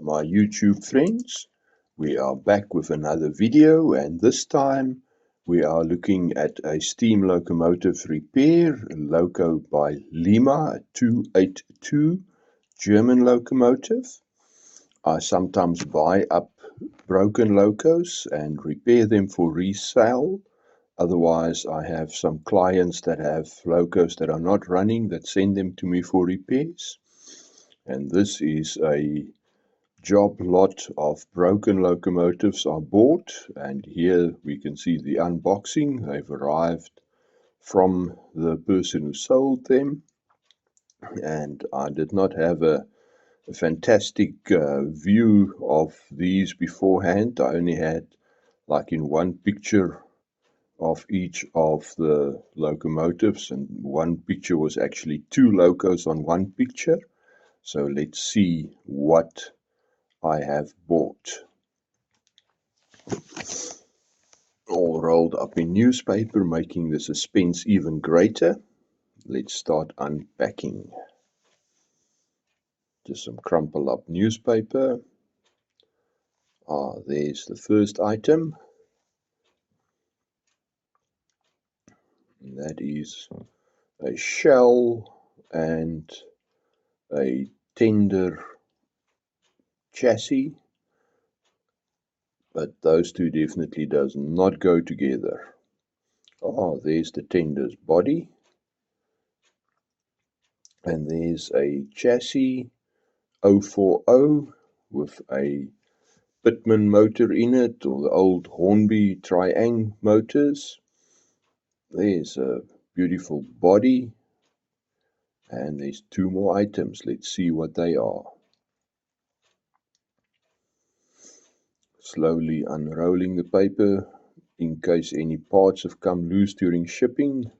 My YouTube friends, we are back with another video, and this time we are looking at a steam locomotive repair, a loco by Lima 282 German locomotive. I sometimes buy up broken locos and repair them for resale. Otherwise, I have some clients that have locos that are not running that send them to me for repairs. And this is a job lot of broken locomotives are bought, and here we can see the unboxing. They've arrived from the person who sold them, and I did not have a fantastic view of these beforehand. I only had like in one picture of each of the locomotives, and one picture was actually two locos on one picture. So let's see what I have bought. All rolled up in newspaper, making the suspense even greater. Let's start unpacking. Just some crumpled up newspaper. There's the first item. And that is a shell and a tender chassis. But those two definitely does not go together. There's the tender's body. And there's a chassis 040 with a Pitman motor in it, or the old Hornby Triang motors. There's a beautiful body, and there's two more items. Let's see what they are. Slowly unrolling the paper in case any parts have come loose during shipping.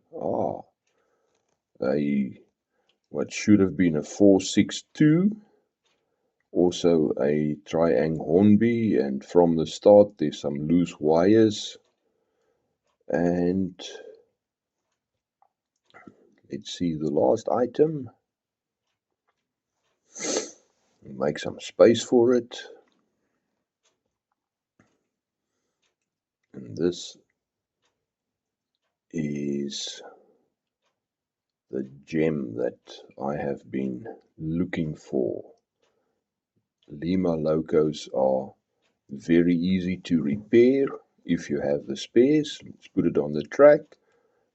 What should have been a 462. Also a Triang Hornby, and from the start there's some loose wires. And let's see the last item. Make some space for it. And this is the gem that I have been looking for. Lima locos are very easy to repair if you have the spares. Let's put it on the track.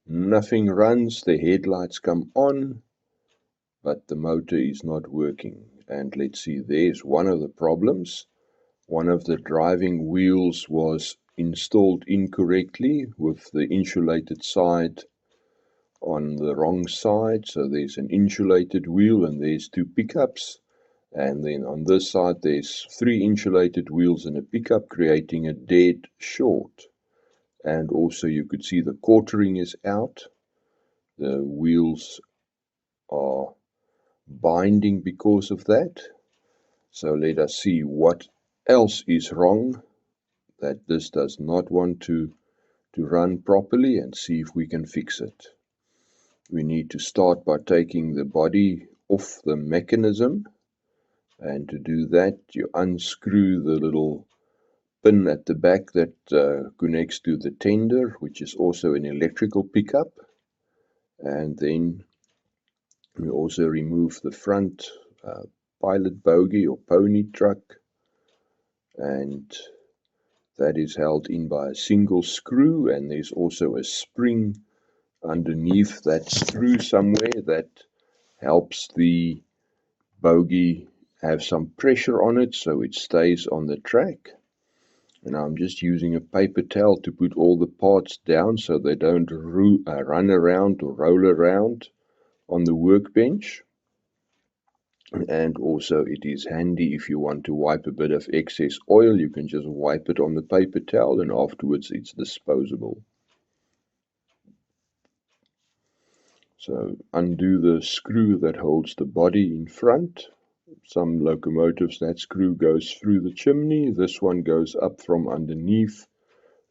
Nothing runs, the headlights come on, but the motor is not working. And let's see, there's one of the problems. One of the driving wheels was installed incorrectly with the insulated side on the wrong side. So there's an insulated wheel and there's two pickups. And then on this side there's three insulated wheels and a pickup, creating a dead short. And also you could see the quartering is out. The wheels are binding because of that. So let us see what else is wrong that this does not want to run properly, and see if we can fix it. We need to start by taking the body off the mechanism, and to do that you unscrew the little pin at the back that connects to the tender, which is also an electrical pickup. And then we also remove the front pilot bogie or pony truck, and that is held in by a single screw, and there's also a spring underneath that screw somewhere that helps the bogie have some pressure on it so it stays on the track. And I'm just using a paper towel to put all the parts down so they don't run around or roll around on the workbench. And also it is handy if you want to wipe a bit of excess oil, you can just wipe it on the paper towel and afterwards it's disposable. So undo the screw that holds the body in front. Some locomotives that screw goes through the chimney, this one goes up from underneath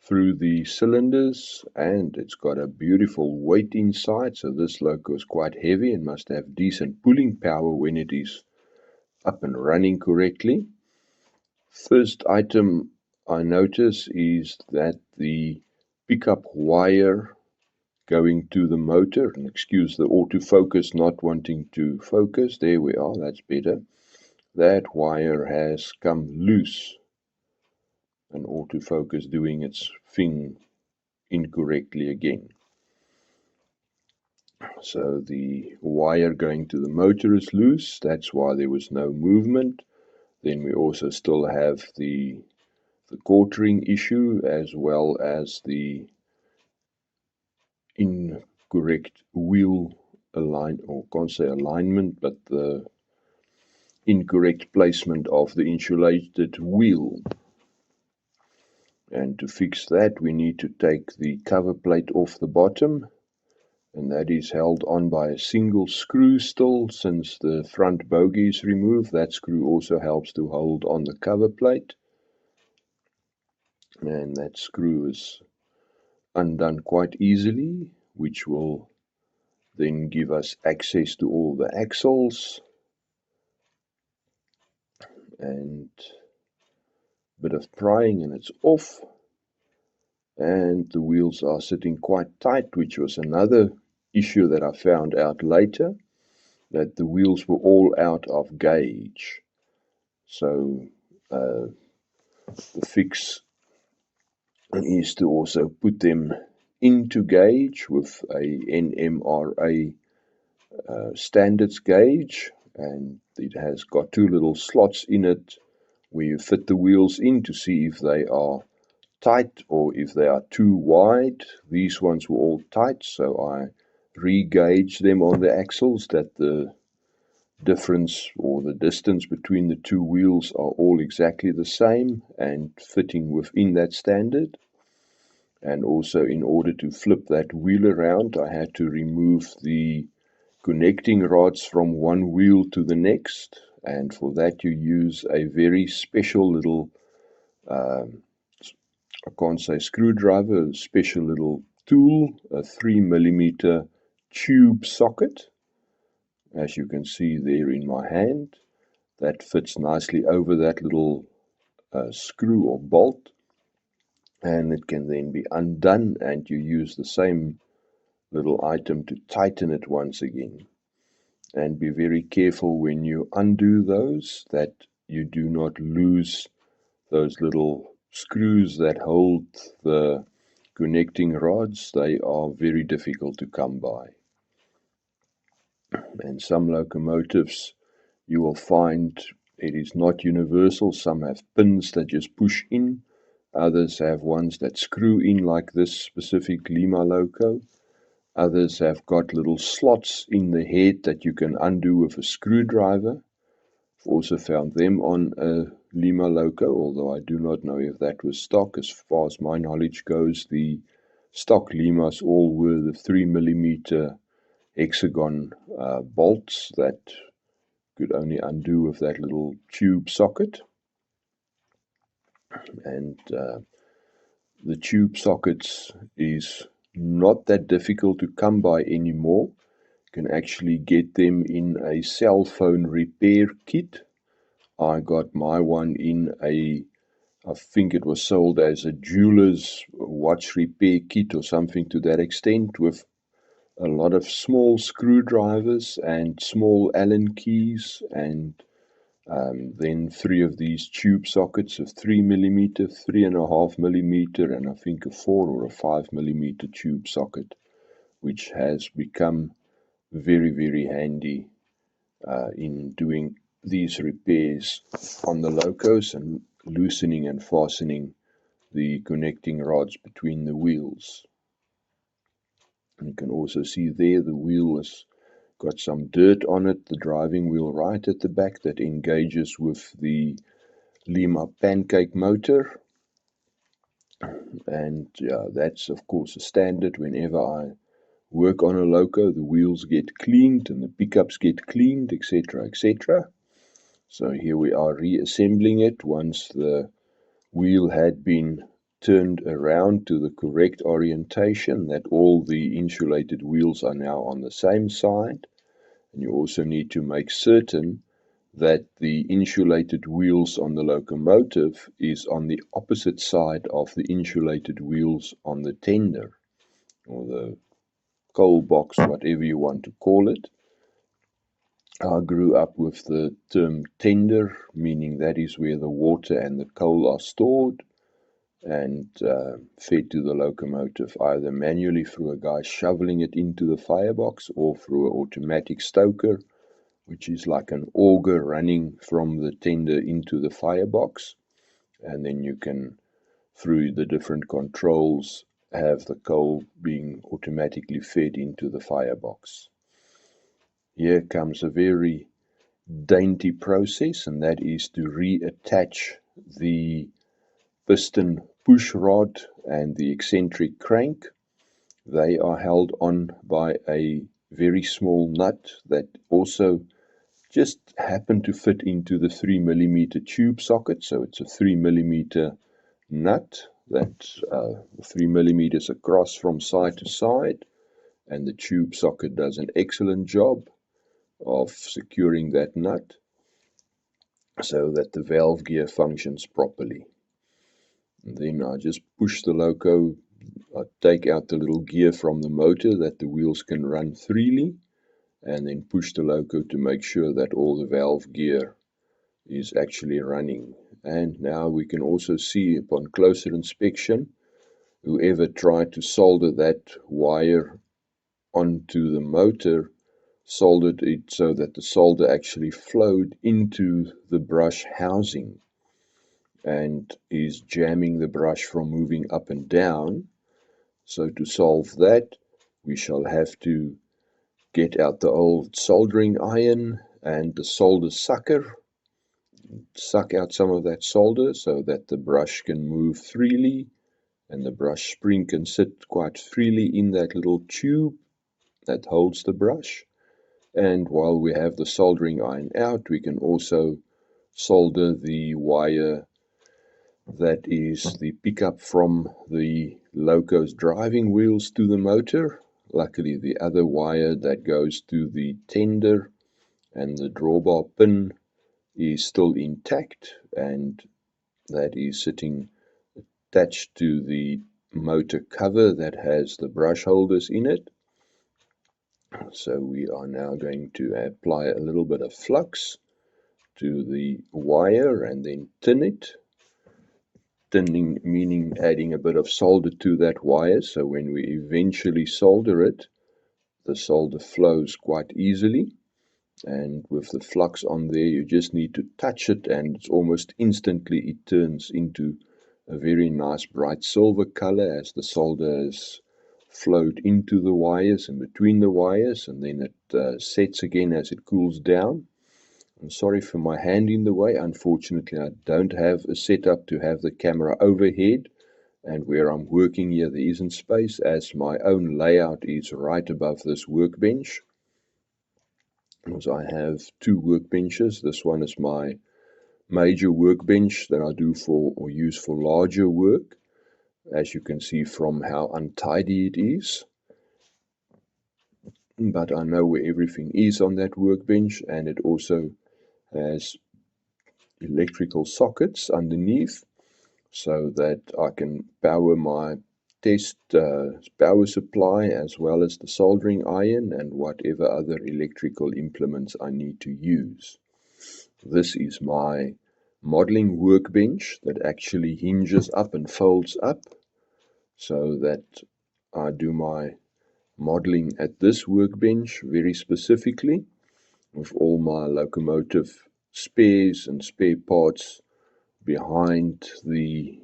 through the cylinders, and it's got a beautiful weight inside. So this loco is quite heavy and must have decent pulling power when it is up and running correctly. First item I notice is that the pickup wire going to the motor, and excuse the autofocus not wanting to focus, there we are, that's better. That wire has come loose, and autofocus doing its thing incorrectly again. So the wire going to the motor is loose, that's why there was no movement. Then we also still have the quartering issue, as well as the incorrect wheel alignment, but the incorrect placement of the insulated wheel. And to fix that, we need to take the cover plate off the bottom, and that is held on by a single screw still. Since the front bogie is removed, that screw also helps to hold on the cover plate, and that screw is undone quite easily, which will then give us access to all the axles. And a bit of prying and it's off, and the wheels are sitting quite tight, which was another issue that I found out later, that the wheels were all out of gauge. So the fix is to also put them into gauge with a NMRA standards gauge, and it has got two little slots in it where you fit the wheels in to see if they are tight or if they are too wide. These ones were all tight, so I re-gauged them on the axles that the difference or the distance between the two wheels are all exactly the same and fitting within that standard. And also, in order to flip that wheel around, I had to remove the connecting rods from one wheel to the next, and for that you use a very special little I can't say screwdriver, a special little tool, a 3mm tube socket, as you can see there in my hand. That fits nicely over that little screw or bolt, and it can then be undone, and you use the same little item to tighten it once again. And be very careful when you undo those that you do not lose those little screws that hold the connecting rods. They are very difficult to come by. And some locomotives you will find it is not universal. Some have pins that just push in. Others have ones that screw in, like this specific Lima loco. Others have got little slots in the head that you can undo with a screwdriver. I've also found them on a Lima loco, although I do not know if that was stock. As far as my knowledge goes, the stock Limas all were the 3mm hexagon bolts that could only undo with that little tube socket. And the tube sockets is not that difficult to come by anymore. You can actually get them in a cell phone repair kit. I got my one in I think it was sold as a jeweler's watch repair kit or something to that extent, with a lot of small screwdrivers and small Allen keys, and then 3 of these tube sockets, a 3mm, 3.5mm, and I think a 4 or a 5mm tube socket, which has become very, very handy in doing these repairs on the locos and loosening and fastening the connecting rods between the wheels. And you can also see there the wheel has got some dirt on it, the driving wheel right at the back that engages with the Lima pancake motor. And that's of course a standard. Whenever I work on a loco, the wheels get cleaned and the pickups get cleaned, etc., etc. So here we are reassembling it once the wheel had been turned around to the correct orientation, that all the insulated wheels are now on the same side. And you also need to make certain that the insulated wheels on the locomotive is on the opposite side of the insulated wheels on the tender, or the coal box, whatever you want to call it. I grew up with the term tender, meaning that is where the water and the coal are stored and fed to the locomotive, either manually through a guy shoveling it into the firebox or through an automatic stoker, which is like an auger running from the tender into the firebox. And then you can, through the different controls, have the coal being automatically fed into the firebox. Here comes a very dainty process, and that is to reattach the piston push rod and the eccentric crank. They are held on by a very small nut that also just happened to fit into the 3mm tube socket. So it's a 3mm nut that's 3mm across from side to side, and the tube socket does an excellent job of securing that nut so that the valve gear functions properly. And then I just push the loco, I take out the little gear from the motor that the wheels can run freely, and then push the loco to make sure that all the valve gear is actually running. And now we can also see upon closer inspection, whoever tried to solder that wire onto the motor soldered it so that the solder actually flowed into the brush housing and is jamming the brush from moving up and down. So to solve that, we shall have to get out the old soldering iron and the solder sucker, suck out some of that solder so that the brush can move freely and the brush spring can sit quite freely in that little tube that holds the brush. And while we have the soldering iron out, we can also solder the wire that is the pickup from the loco's driving wheels to the motor. Luckily, the other wire that goes to the tender and the drawbar pin is still intact, and that is sitting attached to the motor cover that has the brush holders in it. So we are now going to apply a little bit of flux to the wire and then tin it. Tinning meaning adding a bit of solder to that wire, so when we eventually solder it, the solder flows quite easily. And with the flux on there, you just need to touch it and it's almost instantly it turns into a very nice bright silver color as the solder has flowed into the wires and between the wires, and then it sets again as it cools down. I'm sorry for my hand in the way. Unfortunately, I don't have a setup to have the camera overhead, and where I'm working here there isn't space, as my own layout is right above this workbench. Because I have two workbenches. This one is my major workbench that I do for or use for larger work, as you can see from how untidy it is. But I know where everything is on that workbench, and it also has electrical sockets underneath so that I can power my test power supply as well as the soldering iron and whatever other electrical implements I need to use. This is my modeling workbench that actually hinges up and folds up so that I do my modeling at this workbench very specifically, with all my locomotive spares and spare parts behind the,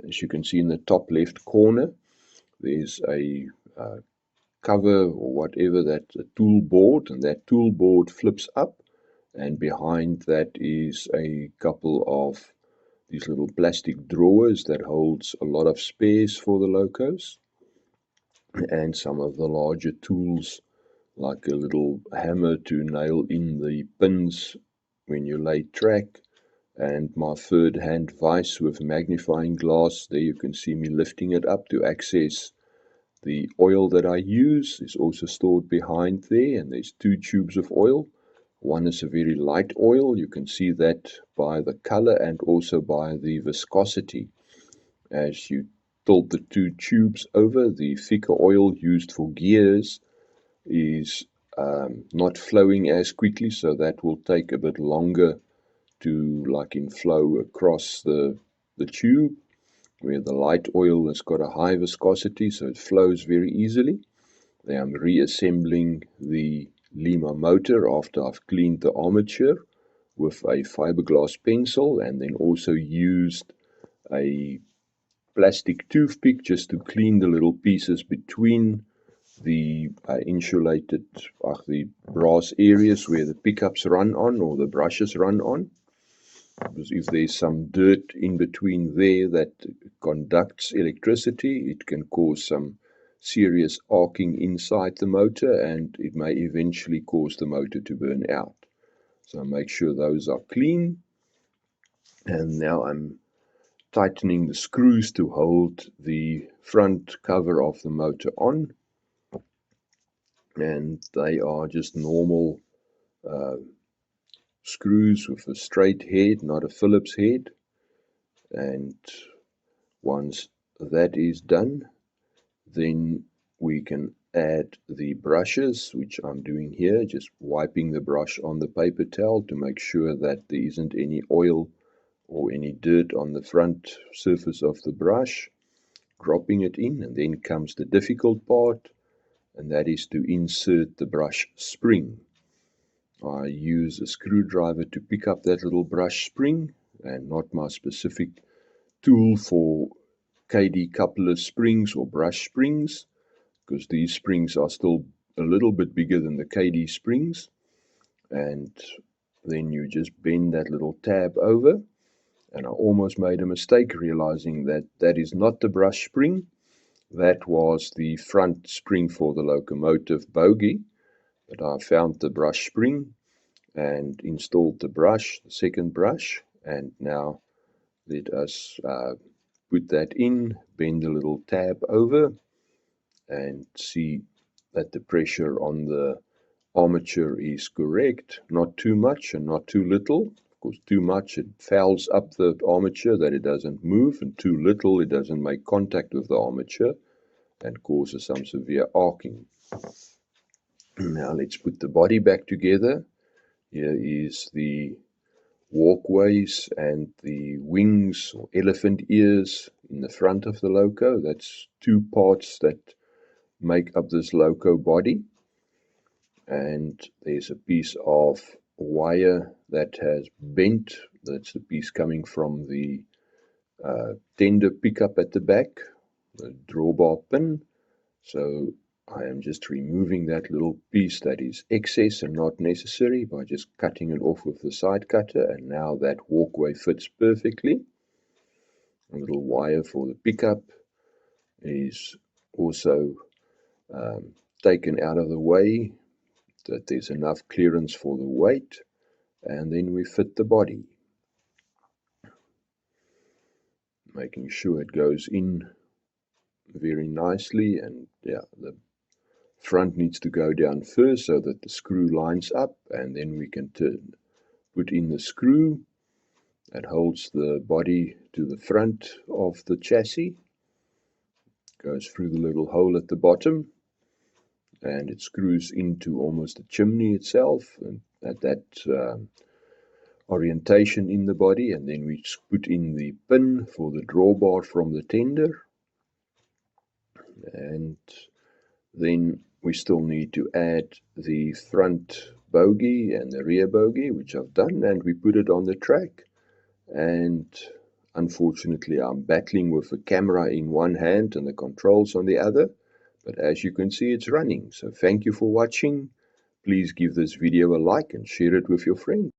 as you can see in the top left corner, there's a cover or whatever, that's a tool board, and that tool board flips up, and behind that is a couple of these little plastic drawers that holds a lot of spares for the locos, and some of the larger tools like a little hammer to nail in the pins when you lay track, and my third hand vise with magnifying glass. There you can see me lifting it up to access the oil that I use is also stored behind there, and there's two tubes of oil. One is a very light oil. You can see that by the color and also by the viscosity. As you tilt the two tubes over, the thicker oil used for gears is not flowing as quickly, so that will take a bit longer to flow across the tube, where the light oil has got a high viscosity, so it flows very easily. Then I'm reassembling the Lima motor after I've cleaned the armature with a fiberglass pencil, and then also used a plastic toothpick just to clean the little pieces between the the brass areas where the pickups run on or the brushes run on. Because if there's some dirt in between there that conducts electricity, it can cause some serious arcing inside the motor, and it may eventually cause the motor to burn out. So make sure those are clean. And now I'm tightening the screws to hold the front cover of the motor on. And they are just normal screws with a straight head, not a Phillips head. And once that is done, then we can add the brushes, which I'm doing here, just wiping the brush on the paper towel to make sure that there isn't any oil or any dirt on the front surface of the brush, dropping it in. And then comes the difficult part, and that is to insert the brush spring. I use a screwdriver to pick up that little brush spring, and not my specific tool for KD coupler springs or brush springs, because these springs are still a little bit bigger than the KD springs. And then you just bend that little tab over, and I almost made a mistake realizing that that is not the brush spring. That was the front spring for the locomotive bogie. But I found the brush spring and installed the brush, the second brush, and now let us put that in, bend the little tab over, and see that the pressure on the armature is correct. Not too much and not too little. Of course, too much, it fouls up the armature that it doesn't move, and too little, it doesn't make contact with the armature and causes some severe arcing. Now let's put the body back together. Here is the walkways and the wings or elephant ears in the front of the loco. That's two parts that make up this loco body. And there's a piece of wire that has bent. That's the piece coming from the tender pickup at the back, the drawbar pin. So I am just removing that little piece that is excess and not necessary by just cutting it off with the side cutter, and now that walkway fits perfectly. A little wire for the pickup is also taken out of the way, that there's enough clearance for the weight, and then we fit the body, making sure it goes in very nicely. And yeah, the front needs to go down first so that the screw lines up, and then we can put in the screw that holds the body to the front of the chassis, goes through the little hole at the bottom, and it screws into almost the chimney itself, and at that orientation in the body. And then we put in the pin for the drawbar from the tender, and then we still need to add the front bogie and the rear bogie, which I've done, and we put it on the track. And unfortunately, I'm battling with the camera in one hand and the controls on the other, but as you can see, it's running. So thank you for watching. Please give this video a like and share it with your friends.